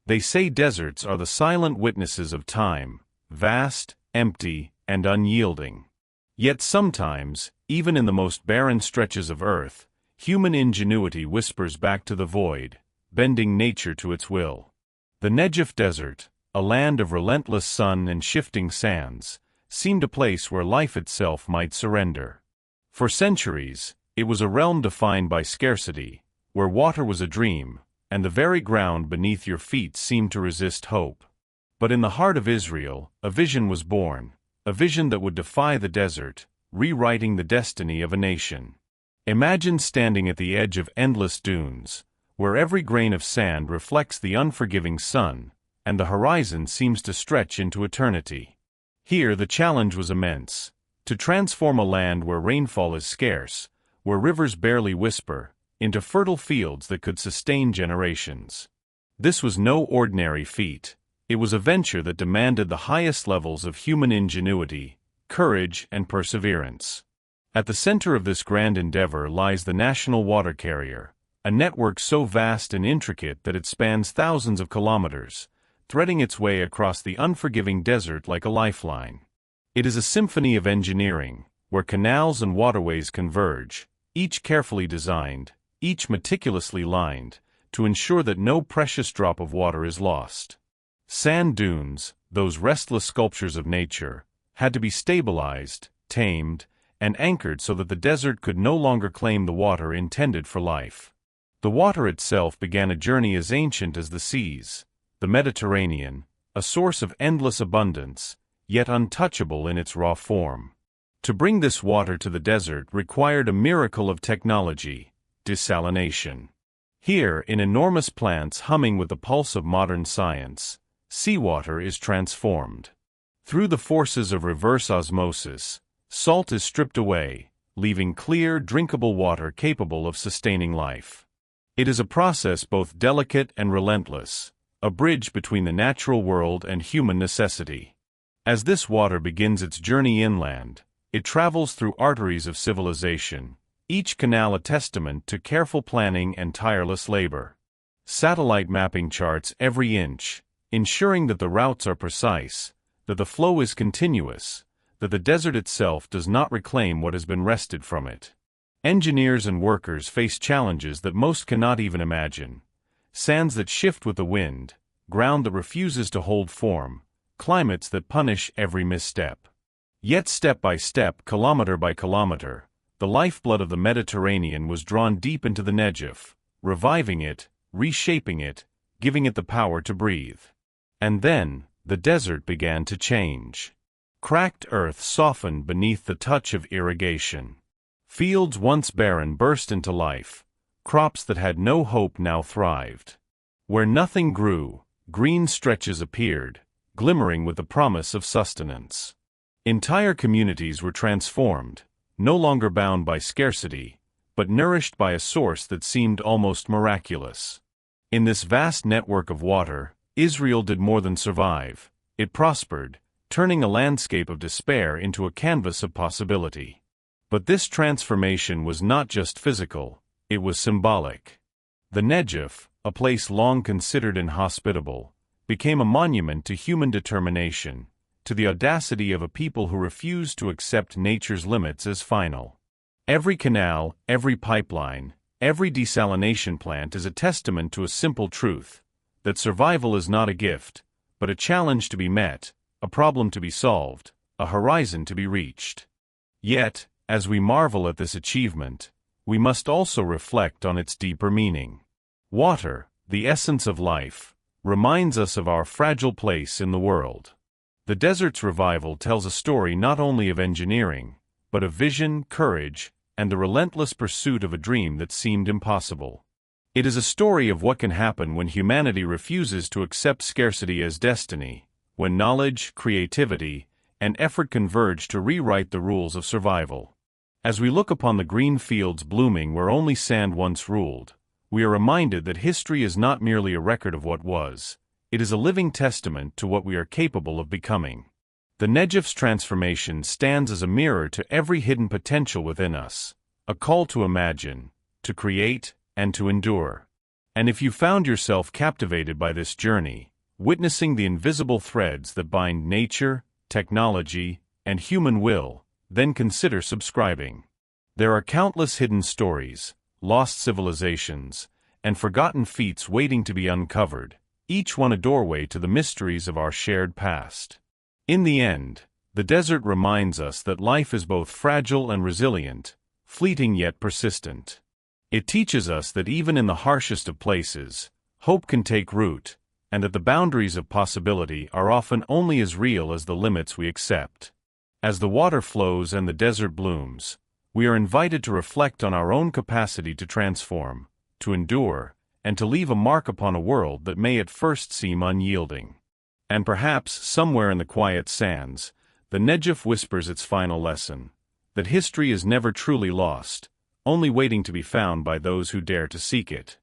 They say deserts are the silent witnesses of time, vast, empty, and unyielding. Yet sometimes, even in the most barren stretches of earth, human ingenuity whispers back to the void, bending nature to its will. The Negev Desert, a land of relentless sun and shifting sands, seemed a place where life itself might surrender. For centuries, it was a realm defined by scarcity, where water was a dream, and the very ground beneath your feet seemed to resist hope. But in the heart of Israel, a vision was born, a vision that would defy the desert, rewriting the destiny of a nation. Imagine standing at the edge of endless dunes, where every grain of sand reflects the unforgiving sun, and the horizon seems to stretch into eternity. Here the challenge was immense, to transform a land where rainfall is scarce, where rivers barely whisper, into fertile fields that could sustain generations. This was no ordinary feat. It was a venture that demanded the highest levels of human ingenuity, courage, and perseverance. At the center of this grand endeavor lies the national water carrier, a network so vast and intricate that it spans thousands of kilometers, threading its way across the unforgiving desert like a lifeline. It is a symphony of engineering, where canals and waterways converge, each carefully designed, each meticulously lined, to ensure that no precious drop of water is lost. Sand dunes, those restless sculptures of nature, had to be stabilized, tamed, and anchored so that the desert could no longer claim the water intended for life. The water itself began a journey as ancient as the seas, the Mediterranean, a source of endless abundance, yet untouchable in its raw form. To bring this water to the desert required a miracle of technology, desalination. Here, in enormous plants humming with the pulse of modern science, seawater is transformed. Through the forces of reverse osmosis, salt is stripped away, leaving clear, drinkable water capable of sustaining life. It is a process both delicate and relentless, a bridge between the natural world and human necessity. As this water begins its journey inland, it travels through arteries of civilization, each canal a testament to careful planning and tireless labor. Satellite mapping charts every inch, ensuring that the routes are precise, that the flow is continuous, that the desert itself does not reclaim what has been wrested from it. Engineers and workers face challenges that most cannot even imagine. Sands that shift with the wind, ground that refuses to hold form, climates that punish every misstep. Yet step by step, kilometer by kilometer, the lifeblood of the Mediterranean was drawn deep into the Negev, reviving it, reshaping it, giving it the power to breathe. And then, the desert began to change. Cracked earth softened beneath the touch of irrigation. Fields once barren burst into life. Crops that had no hope now thrived. Where nothing grew, green stretches appeared, glimmering with the promise of sustenance. Entire communities were transformed, no longer bound by scarcity, but nourished by a source that seemed almost miraculous. In this vast network of water, Israel did more than survive. It prospered, turning a landscape of despair into a canvas of possibility. But this transformation was not just physical, it was symbolic. The Negev, a place long considered inhospitable, became a monument to human determination, to the audacity of a people who refused to accept nature's limits as final. Every canal, every pipeline, every desalination plant is a testament to a simple truth, that survival is not a gift, but a challenge to be met, a problem to be solved, a horizon to be reached. Yet, as we marvel at this achievement, we must also reflect on its deeper meaning. Water, the essence of life, reminds us of our fragile place in the world. The desert's revival tells a story not only of engineering, but of vision, courage, and the relentless pursuit of a dream that seemed impossible. It is a story of what can happen when humanity refuses to accept scarcity as destiny, when knowledge, creativity, and effort converge to rewrite the rules of survival. As we look upon the green fields blooming where only sand once ruled, we are reminded that history is not merely a record of what was, it is a living testament to what we are capable of becoming. The Negev's transformation stands as a mirror to every hidden potential within us, a call to imagine, to create, and to endure. And if you found yourself captivated by this journey, witnessing the invisible threads that bind nature, technology, and human will, then consider subscribing. There are countless hidden stories, lost civilizations, and forgotten feats waiting to be uncovered, each one a doorway to the mysteries of our shared past. In the end, the desert reminds us that life is both fragile and resilient, fleeting yet persistent. It teaches us that even in the harshest of places, hope can take root, and that the boundaries of possibility are often only as real as the limits we accept. As the water flows and the desert blooms, we are invited to reflect on our own capacity to transform, to endure, and to leave a mark upon a world that may at first seem unyielding. And perhaps, somewhere in the quiet sands, the Negev whispers its final lesson, that history is never truly lost, only waiting to be found by those who dare to seek it.